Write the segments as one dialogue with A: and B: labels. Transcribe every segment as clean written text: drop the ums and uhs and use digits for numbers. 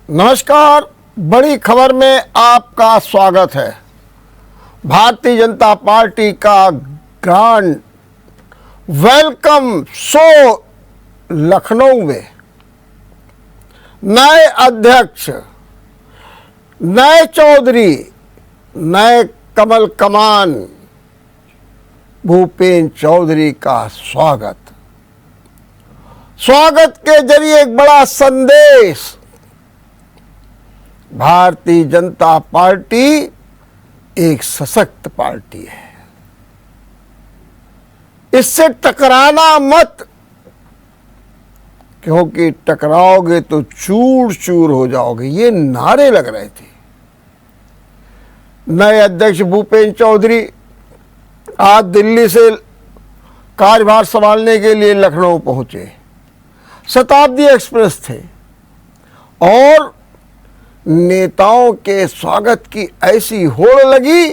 A: नमस्कार। बड़ी खबर में आपका स्वागत है। भारतीय जनता पार्टी का ग्रांड वेलकम शो लखनऊ में नए अध्यक्ष, नए चौधरी, नए कमल कमान भूपेन्द्र चौधरी का स्वागत के जरिए एक बड़ा संदेश। भारतीय जनता पार्टी एक सशक्त पार्टी है, इससे टकराना मत, क्योंकि टकराओगे तो चूर चूर हो जाओगे। ये नारे लग रहे थे। नए अध्यक्ष भूपेन्द्र चौधरी आज दिल्ली से कार्यभार संभालने के लिए लखनऊ पहुंचे। शताब्दी एक्सप्रेस थे और नेताओं के स्वागत की ऐसी होड़ लगी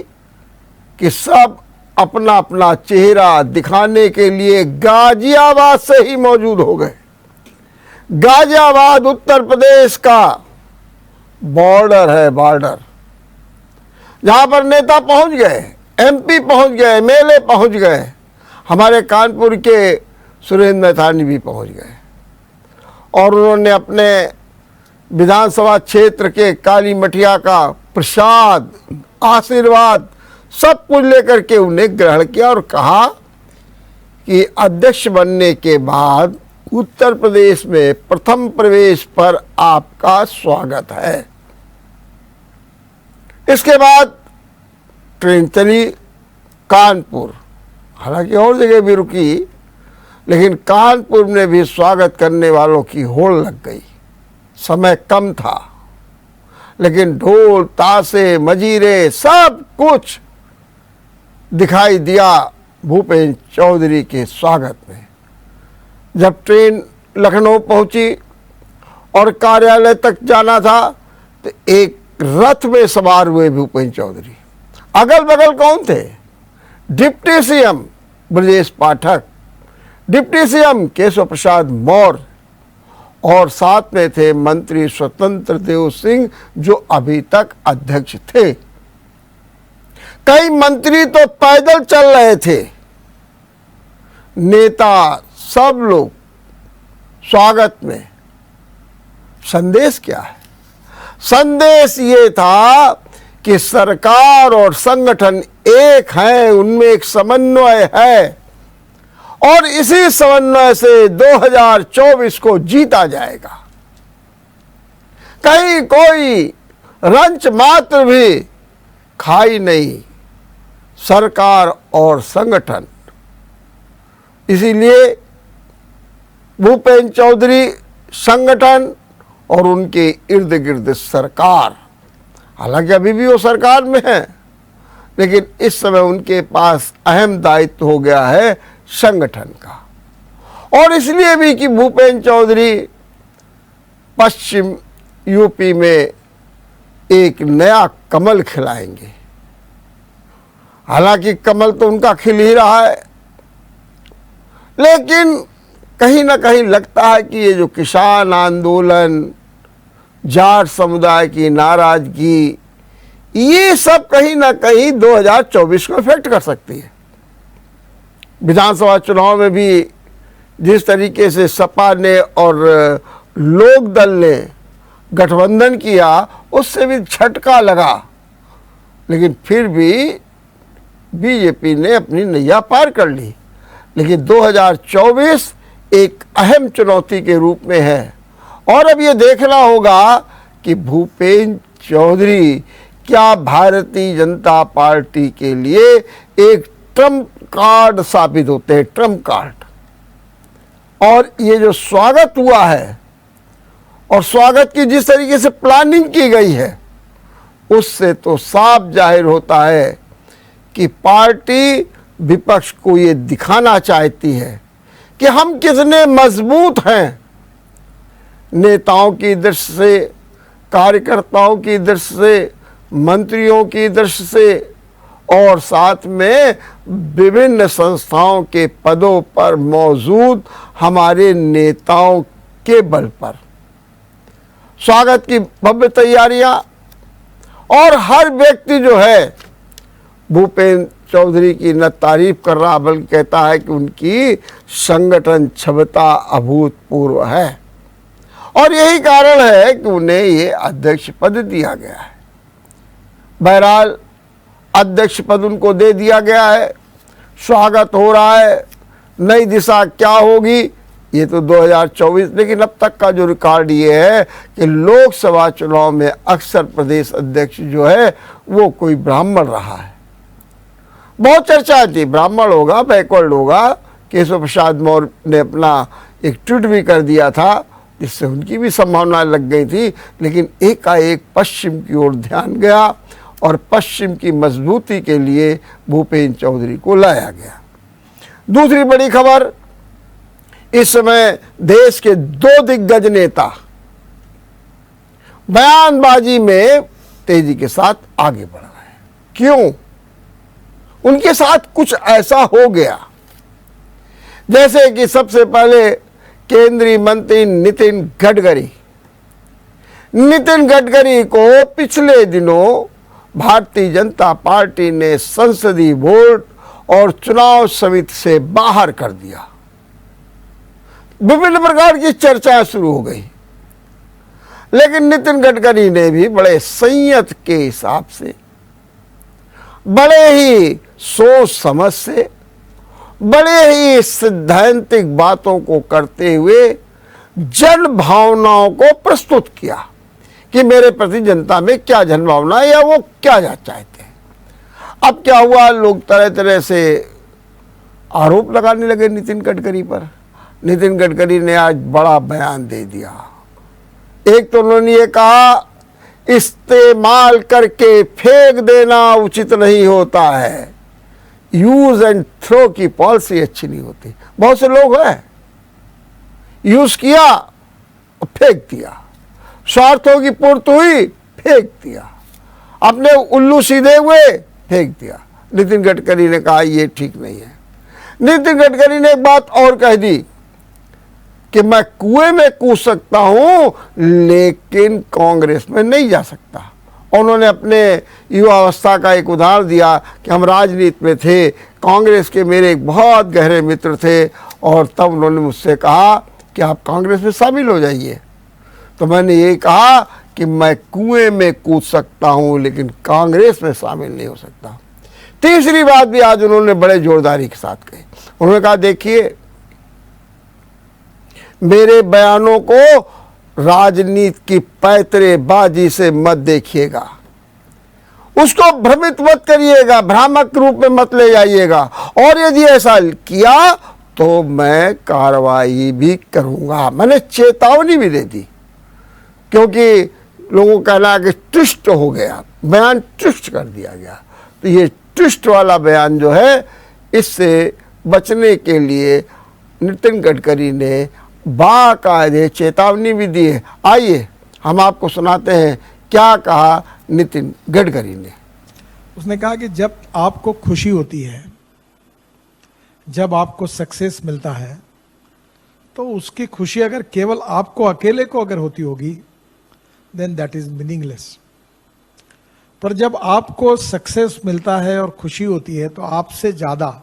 A: कि सब अपना अपना चेहरा दिखाने के लिए गाजियाबाद से ही मौजूद हो गए। गाजियाबाद उत्तर प्रदेश का बॉर्डर है, बॉर्डर जहां पर नेता पहुंच गए, एमपी पहुंच गए, एमएलए पहुंच गए, हमारे कानपुर के सुरेंद्र मैथानी भी पहुंच गए और उन्होंने अपने विधानसभा क्षेत्र के काली मठिया का प्रसाद, आशीर्वाद सब कुछ लेकर के उन्हें ग्रहण किया और कहा कि अध्यक्ष बनने के बाद उत्तर प्रदेश में प्रथम प्रवेश पर आपका स्वागत है। इसके बाद ट्रेन चली कानपुर, हालांकि और जगह भी रुकी, लेकिन कानपुर में भी स्वागत करने वालों की होड़ लग गई। समय कम था, लेकिन ढोल, ताशे, मजीरे सब कुछ दिखाई दिया भूपेन्द्र चौधरी के स्वागत में। जब ट्रेन लखनऊ पहुंची और कार्यालय तक जाना था तो एक रथ में सवार हुए भूपेन्द्र चौधरी। अगल बगल कौन थे? Deputy CM Brajesh Pathak, deputy CM Keshav Prasad Maurya और साथ में थे मंत्री स्वतंत्र देव सिंह जो अभी तक अध्यक्ष थे। कई मंत्री तो पैदल चल रहे थे। नेता सब लोग स्वागत में। संदेश क्या है? संदेश ये था कि सरकार और संगठन एक हैं, उनमें एक समन्वय है और इसी समन्वय से 2024 को जीता जाएगा। कहीं कोई रंच मात्र भी खाई नहीं, सरकार और संगठन। इसीलिए भूपेन्द्र चौधरी संगठन और उनके इर्द गिर्द सरकार, हालांकि अभी भी वो सरकार में है, लेकिन इस समय उनके पास अहम दायित्व हो गया है संगठन का। और इसलिए भी कि भूपेन्द्र चौधरी पश्चिम यूपी में एक नया कमल खिलाएंगे। हालांकि कमल तो उनका खिल ही रहा है, लेकिन कहीं ना कहीं लगता है कि ये जो किसान आंदोलन, जाट समुदाय की नाराजगी, ये सब कहीं ना कहीं 2024 को इफेक्ट कर सकती है। विधानसभा चुनाव में भी जिस तरीके से सपा ने और लोक दल ने गठबंधन किया, उससे भी झटका लगा, लेकिन फिर भी बीजेपी ने अपनी नैया पार कर ली। लेकिन 2024 एक अहम चुनौती के रूप में है और अब ये देखना होगा कि भूपेन्द्र चौधरी क्या भारतीय जनता पार्टी के लिए एक ट्रम्प कार्ड साबित होते हैं, ट्रम्प कार्ड। और ये जो स्वागत हुआ है और स्वागत की जिस तरीके से प्लानिंग की गई है, उससे तो साफ जाहिर होता है कि पार्टी विपक्ष को ये दिखाना चाहती है कि हम कितने मजबूत हैं। नेताओं की दृष्टि से, कार्यकर्ताओं की दृष्टि से, मंत्रियों की दृष्टि से और साथ में विभिन्न संस्थाओं के पदों पर मौजूद हमारे नेताओं के बल पर। स्वागत की भव्य तैयारियां, और हर व्यक्ति जो है भूपेंद्र चौधरी की न तारीफ कर रहा बल्कि कहता है कि उनकी संगठन क्षमता अभूतपूर्व है, और यही कारण है कि उन्हें ये अध्यक्ष पद दिया गया है। बहरहाल अध्यक्ष पद उनको दे दिया गया है, स्वागत हो रहा है। नई दिशा क्या होगी ये तो 2024, लेकिन अब तक का जो रिकॉर्ड ये है कि लोकसभा चुनाव में अक्सर प्रदेश अध्यक्ष जो है वो कोई ब्राह्मण रहा है। बहुत चर्चा थी ब्राह्मण होगा, बैकवर्ड होगा। केशव प्रसाद मौर्य ने अपना एक ट्वीट भी कर दिया था जिससे उनकी भी संभावना लग गई थी, लेकिन एकाएक पश्चिम की ओर ध्यान गया और पश्चिम की मजबूती के लिए भूपेंद्र चौधरी को लाया गया। दूसरी बड़ी खबर, इस समय देश के दो दिग्गज नेता बयानबाजी में तेजी के साथ आगे बढ़ रहे हैं। क्यों? उनके साथ कुछ ऐसा हो गया जैसे कि सबसे पहले केंद्रीय मंत्री नितिन गडकरी को पिछले दिनों भारतीय जनता पार्टी ने संसदीय बोर्ड और चुनाव समिति से बाहर कर दिया। विभिन्न प्रकार की चर्चा शुरू हो गई, लेकिन नितिन गडकरी ने भी बड़े संयत के हिसाब से, बड़े ही सोच समझ से, बड़े ही सैद्धांतिक बातों को करते हुए जन भावनाओं को प्रस्तुत किया कि मेरे प्रति जनता में क्या जन भावना है या वो क्या चाहते हैं। अब क्या हुआ, लोग तरह तरह से आरोप लगाने लगे नितिन गडकरी पर। नितिन गडकरी ने आज बड़ा बयान दे दिया। एक तो उन्होंने ये कहा इस्तेमाल करके फेंक देना उचित नहीं होता है, यूज एंड थ्रो की पॉलिसी अच्छी नहीं होती। बहुत से लोग हैं यूज किया और फेंक दिया, स्वार्थों की पूर्ति हुई फेंक दिया, अपने उल्लू सीधे हुए फेंक दिया। नितिन गडकरी ने कहा ये ठीक नहीं है। नितिन गडकरी ने एक बात और कह दी कि मैं कुएं में कूद सकता हूं लेकिन कांग्रेस में नहीं जा सकता। उन्होंने अपने युवावस्था का एक उदाहरण दिया कि हम राजनीति में थे, कांग्रेस के मेरे एक बहुत गहरे मित्र थे और तब उन्होंने मुझसे कहा कि आप कांग्रेस में शामिल हो जाइए। तो मैंने ये कहा कि मैं कुएं में कूद सकता हूं लेकिन कांग्रेस में शामिल नहीं हो सकता। तीसरी बात भी आज उन्होंने बड़े जोरदारी के साथ कही। उन्होंने कहा देखिए मेरे बयानों को राजनीति की पैतरेबाजी से मत देखिएगा, उसको भ्रमित मत करिएगा, भ्रामक रूप में मत ले जाइएगा, और यदि ऐसा किया तो मैं कार्रवाई भी करूंगा। मैंने चेतावनी भी दे दी क्योंकि लोगों का कहना है कि ट्विस्ट हो गया, बयान ट्विस्ट कर दिया गया। तो ये ट्विस्ट वाला बयान जो है इससे बचने के लिए नितिन गडकरी ने बाकायदे चेतावनी भी दी है। आइए हम आपको सुनाते हैं क्या कहा नितिन गडकरी ने।
B: उसने कहा कि जब आपको खुशी होती है, जब आपको सक्सेस मिलता है, तो उसकी खुशी अगर केवल आपको अकेले को अगर होती होगी देन दैट इज मीनिंगलेस। पर जब आपको सक्सेस मिलता है और खुशी होती है तो आपसे ज़्यादा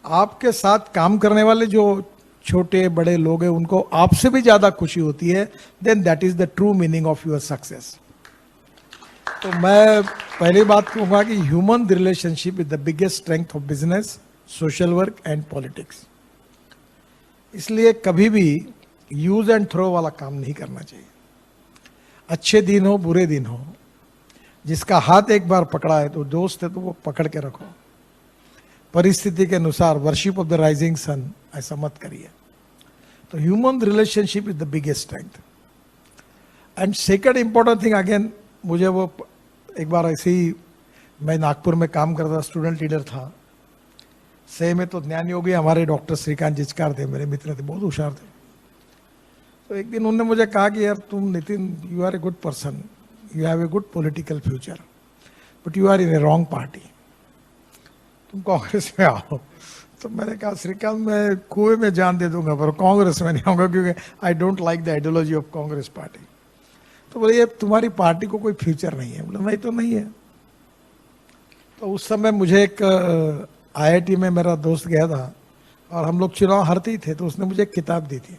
B: आपके साथ काम करने वाले जो छोटे बड़े लोग हैं उनको आपसे भी ज़्यादा खुशी होती है, then that is the true meaning of your success. तो मैं पहली बात कहूँगा कि human relationship is the biggest strength of business, social work and politics. इसलिए कभी भी यूज एंड थ्रो वाला काम नहीं करना चाहिए। अच्छे दिन हो बुरे दिन हो, जिसका हाथ एक बार पकड़ा है तो दोस्त है तो वो पकड़ के रखो। परिस्थिति के अनुसार worship of the rising sun ऐसा मत करिए। तो human relationship is the biggest strength. And second important thing again, मुझे वो एक बार ऐसे ही मैं नागपुर में काम करता, स्टूडेंट लीडर था। सही में तो ज्ञान योगी हमारे डॉक्टर श्रीकांत जिचकार थे, मेरे मित्र थे, बहुत होशियार थे। तो एक दिन उन्होंने मुझे कहा कि यार तुम Nitin, you are a good person, you have a good political future, but you are in a wrong party, तुम कांग्रेस में आओ। तो मैंने कहा श्रीकांत मैं कुएं में जान दे दूंगा पर कांग्रेस में नहीं आऊंगा, क्योंकि I don't like the ideology of Congress party. तो बोले ये तुम्हारी पार्टी को कोई फ्यूचर नहीं है। बोला नहीं तो नहीं है। तो उस समय मुझे एक IIT में मेरा दोस्त गया था और हम लोग चुनाव हारते ही थे, तो उसने मुझे एक किताब दी थी,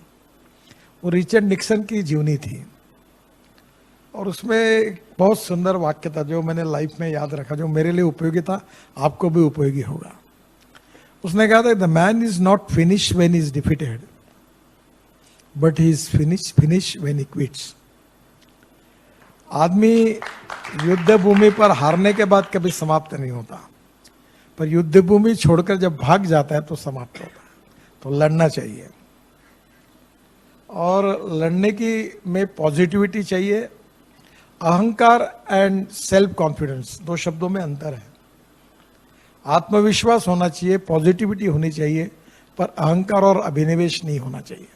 B: वो रिचर्ड निक्सन की जीवनी थी और उसमें एक बहुत सुंदर वाक्य था जो मैंने लाइफ में याद रखा, जो मेरे लिए उपयोगी था, आपको भी उपयोगी होगा। उसने कहा था the man is not finish when is defeated but he is finish when he quits. आदमी युद्ध भूमि पर हारने के बाद कभी समाप्त नहीं होता, पर युद्ध भूमि छोड़कर जब भाग जाता है तो समाप्त होता है। तो लड़ना चाहिए और लड़ने की में पॉजिटिविटी चाहिए। अहंकार एंड सेल्फ कॉन्फिडेंस, दो शब्दों में अंतर है। आत्मविश्वास होना चाहिए, पॉजिटिविटी होनी चाहिए, पर अहंकार और अभिनिवेश नहीं होना चाहिए।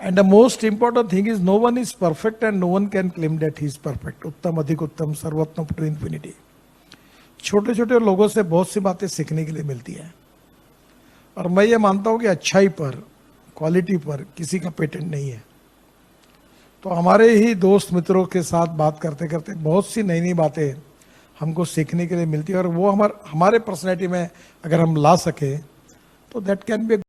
B: And the most important thing is no one is perfect and no one can claim that he is perfect. उत्तम अधिक उत्तम सर्वोत्तम टू इन्फिनिटी। छोटे छोटे लोगों से बहुत सी बातें सीखने के लिए मिलती हैं और मैं ये मानता हूं कि अच्छाई पर, क्वालिटी पर किसी का पेटेंट नहीं है। तो हमारे ही दोस्त मित्रों के साथ बात करते करते बहुत सी नई नई बातें हमको सीखने के लिए मिलती है और वो हमारे पर्सनैलिटी में अगर हम ला सके तो दैट कैन बी।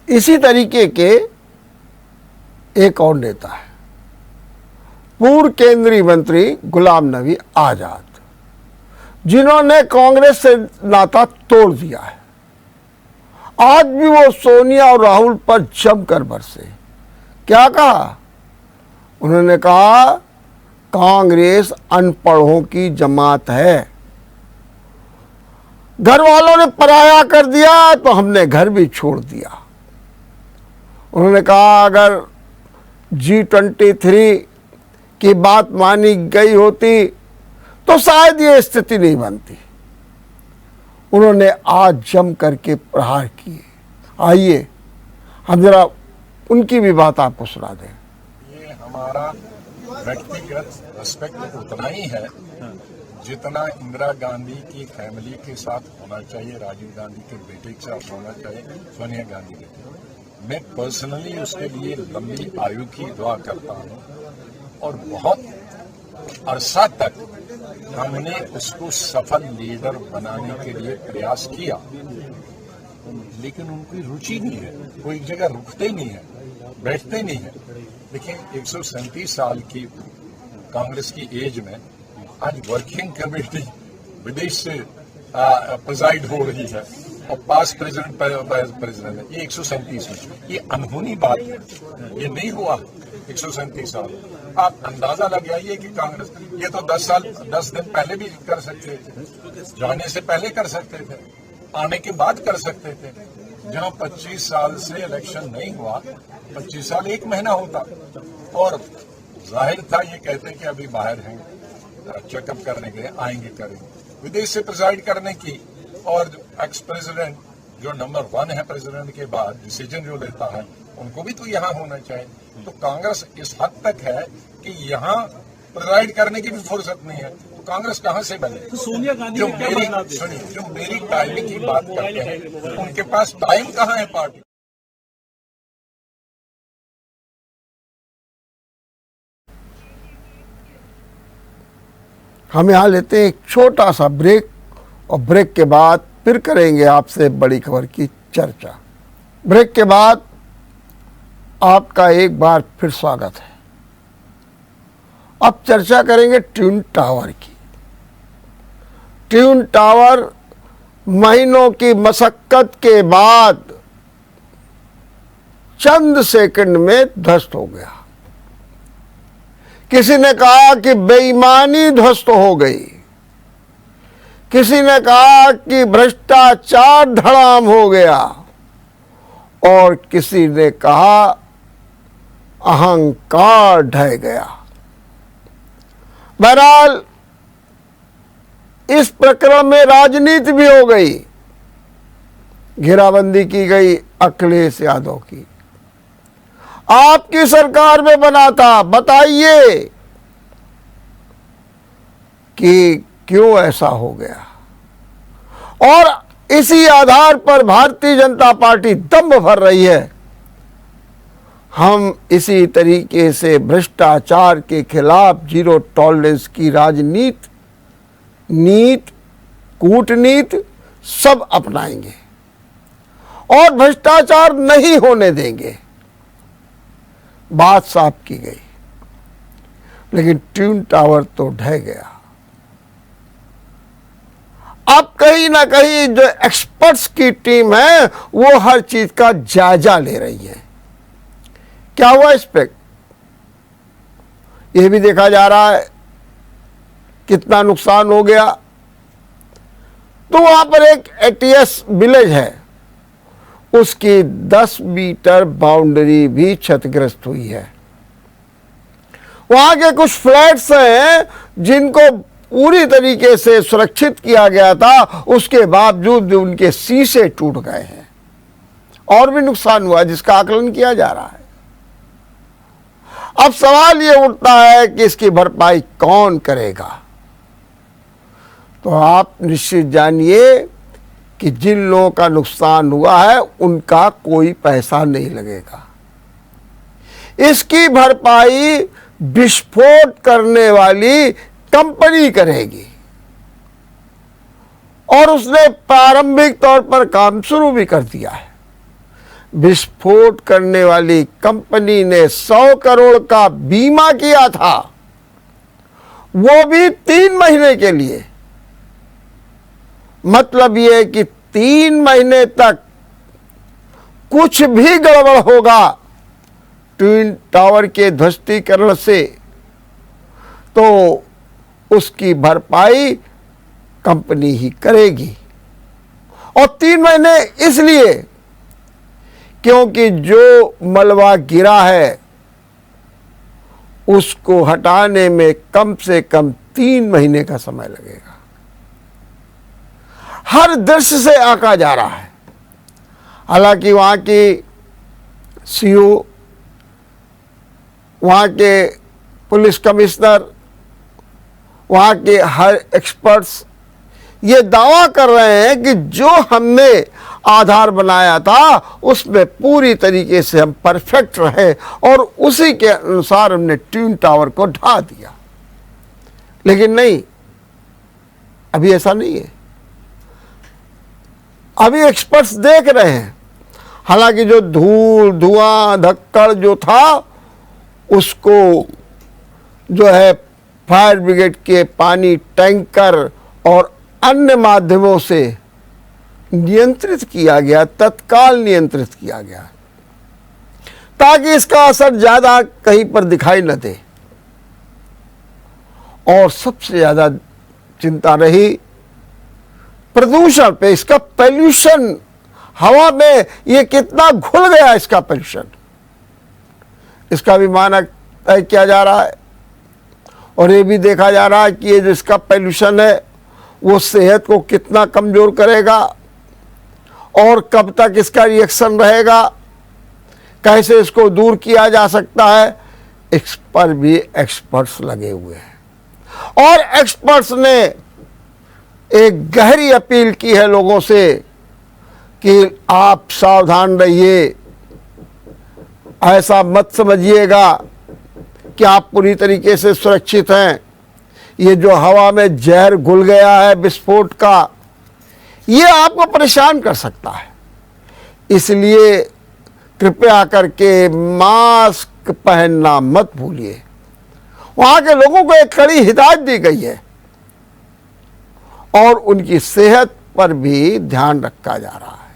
A: इसी तरीके के एक और नेता है, पूर्व केंद्रीय मंत्री गुलाम नबी आजाद, जिन्होंने कांग्रेस से नाता तोड़ दिया है। आज भी वो सोनिया और राहुल पर जमकर बरसे। क्या कहा उन्होंने? कहा कांग्रेस अनपढ़ों की जमात है, घर वालों ने पराया कर दिया तो हमने घर भी छोड़ दिया। उन्होंने कहा अगर G23 की बात मानी गई होती तो शायद ये स्थिति नहीं बनती। उन्होंने आज जम करके प्रहार किए। आइए हम जरा उनकी भी बात आपको सुना दें।
C: ये हमारा व्यक्तिगत रिस्पेक्ट उतना ही है जितना इंदिरा गांधी की फैमिली के साथ होना चाहिए, राजीव गांधी के बेटे के साथ होना चाहिए, सोनिया गांधी के। मैं पर्सनली उसके लिए लंबी आयु की दुआ करता हूँ और बहुत अरसा तक हमने उसको सफल लीडर बनाने के लिए प्रयास किया, लेकिन उनकी रुचि नहीं है। वो एक जगह रुकते ही नहीं है, बैठते नहीं है। देखिए 137 साल की कांग्रेस की एज में आज वर्किंग कमेटी विदेश से प्रिजाइड हो रही है और पास प्रेसिडेंट है। ये 137 में, ये अनहोनी बात है। ये नहीं हुआ 137 साल। आप अंदाजा लगाइए कि कांग्रेस ये तो 10 दिन पहले भी कर सकते थे, जाने से पहले कर सकते थे, आने के बाद कर सकते थे। जहां 25 साल से इलेक्शन नहीं हुआ, 25 साल 1 महीना होता और जाहिर था ये कहते कि अभी बाहर हैं, चेकअप करने के लिए आएंगे, करेंगे। विदेश से प्रिजाइड करने की और एक्स प्रेसिडेंट जो नंबर 1 है प्रेसिडेंट के बाद डिसीजन जो लेता है उनको भी तो यहाँ होना चाहिए। तो कांग्रेस इस हद तक है कि यहाँ प्रिजाइड करने की भी फुर्सत नहीं है, तो कांग्रेस कहाँ से बने?
D: तो सोनिया गांधी
C: जो मेरी टाइमिंग की बात करते हैं, उनके पास टाइम कहाँ है पार्टी?
A: हम यहाँ लेते हैं एक छोटा सा ब्रेक और ब्रेक के बाद फिर करेंगे आपसे बड़ी खबर की चर्चा। ब्रेक के बाद आपका एक बार फिर स्वागत है। अब चर्चा करेंगे ट्विन टावर की। ट्विन टावर महीनों की मशक्कत के बाद चंद सेकंड में ध्वस्त हो गया। किसी ने कहा कि बेईमानी ध्वस्त हो गई, किसी ने कहा कि भ्रष्टाचार धड़ाम हो गया और किसी ने कहा अहंकार ढह गया। बहरहाल इस प्रकरण में राजनीति भी हो गई। घेराबंदी की गई अखिलेश यादव की। आपकी सरकार में बना था, बताइए कि क्यों ऐसा हो गया। और इसी आधार पर भारतीय जनता पार्टी दम्भ भर रही है हम इसी तरीके से भ्रष्टाचार के खिलाफ जीरो टॉलरेंस की राजनीति, नीति, कूटनीति सब अपनाएंगे और भ्रष्टाचार नहीं होने देंगे। बात साफ की गई, लेकिन ट्विन टावर तो ढह गया। अब कहीं ना कहीं जो एक्सपर्ट्स की टीम है वो हर चीज का जायजा ले रही है। क्या हुआ इस पे, यह भी देखा जा रहा है कितना नुकसान हो गया। तो वहां पर एक एटीएस विलेज है, उसकी 10 मीटर बाउंड्री भी क्षतिग्रस्त हुई है। वहां के कुछ फ्लैट्स हैं जिनको पूरी तरीके से सुरक्षित किया गया था, उसके बावजूद भी उनके शीशे टूट गए हैं और भी नुकसान हुआ जिसका आकलन किया जा रहा है। अब सवाल ये उठता है कि इसकी भरपाई कौन करेगा। तो आप निश्चित जानिए कि जिन लोगों का नुकसान हुआ है उनका कोई पैसा नहीं लगेगा। इसकी भरपाई विस्फोट करने वाली कंपनी करेगी और उसने प्रारंभिक तौर पर काम शुरू भी कर दिया है। विस्फोट करने वाली कंपनी ने 100 करोड़ का बीमा किया था, वो भी 3 महीने के लिए। मतलब ये कि 3 महीने तक कुछ भी गड़बड़ होगा ट्विन टावर के ध्वस्तीकरण से तो उसकी भरपाई कंपनी ही करेगी। और 3 महीने इसलिए क्योंकि जो मलबा गिरा है उसको हटाने में कम से कम 3 महीने का समय लगेगा। हर दृश्य से आंका जा रहा है। हालांकि वहां की सीओ, वहां के पुलिस कमिश्नर, वहां के हर एक्सपर्ट्स ये दावा कर रहे हैं कि जो हमने आधार बनाया था उसमें पूरी तरीके से हम परफेक्ट रहे और उसी के अनुसार हमने ट्विन टावर को ढा दिया। लेकिन नहीं, अभी ऐसा नहीं है। अभी एक्सपर्ट्स देख रहे हैं। हालांकि जो धूल, धुआं, धक्कड़ जो था उसको जो है फायर ब्रिगेड के पानी टैंकर और अन्य माध्यमों से नियंत्रित किया गया, तत्काल नियंत्रित किया गया, ताकि इसका असर ज्यादा कहीं पर दिखाई न दे। और सबसे ज्यादा चिंता रही प्रदूषण पे। इसका पोल्यूशन, हवा में ये कितना घुल गया इसका पोल्यूशन, इसका भी मानक तय किया जा रहा है। और ये भी देखा जा रहा है कि ये जो इसका पोल्यूशन है वो सेहत को कितना कमजोर करेगा और कब तक इसका रिएक्शन रहेगा, कैसे इसको दूर किया जा सकता है, इस पर भी एक्सपर्ट्स लगे हुए हैं। और एक्सपर्ट्स ने एक गहरी अपील की है लोगों से कि आप सावधान रहिए, ऐसा मत समझिएगा कि आप पूरी तरीके से सुरक्षित हैं। ये जो हवा में जहर घुल गया है विस्फोट का, ये आपको परेशान कर सकता है। इसलिए कृपया करके मास्क पहनना मत भूलिए। वहां के लोगों को एक कड़ी हिदायत दी गई है और उनकी सेहत पर भी ध्यान रखा जा रहा है।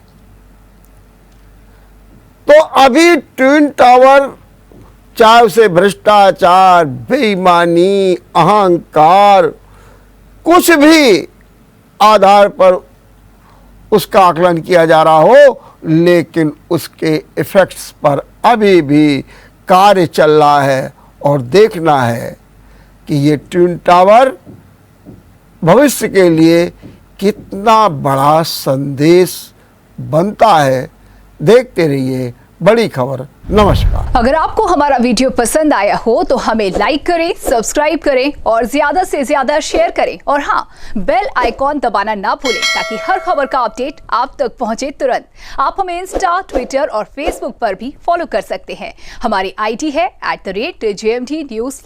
A: तो अभी ट्विन टावर, चाहे उसे भ्रष्टाचार, बेईमानी, अहंकार, कुछ भी आधार पर उसका आकलन किया जा रहा हो, लेकिन उसके इफेक्ट्स पर अभी भी कार्य चल रहा है। और देखना है कि ये ट्विन टावर भविष्य के लिए कितना बड़ा संदेश बनता है। देखते रहिए बड़ी खबर नमस्कार।
D: अगर आपको हमारा वीडियो पसंद आया हो तो हमें लाइक करें, सब्सक्राइब करें और ज्यादा से ज्यादा शेयर करें और हाँ, बेल आइकॉन दबाना ना भूलें ताकि हर खबर का अपडेट आप तक पहुंचे तुरंत। आप हमें इंस्टा, ट्विटर और फेसबुक पर भी फॉलो कर सकते हैं। हमारी आईडी है @JMT News।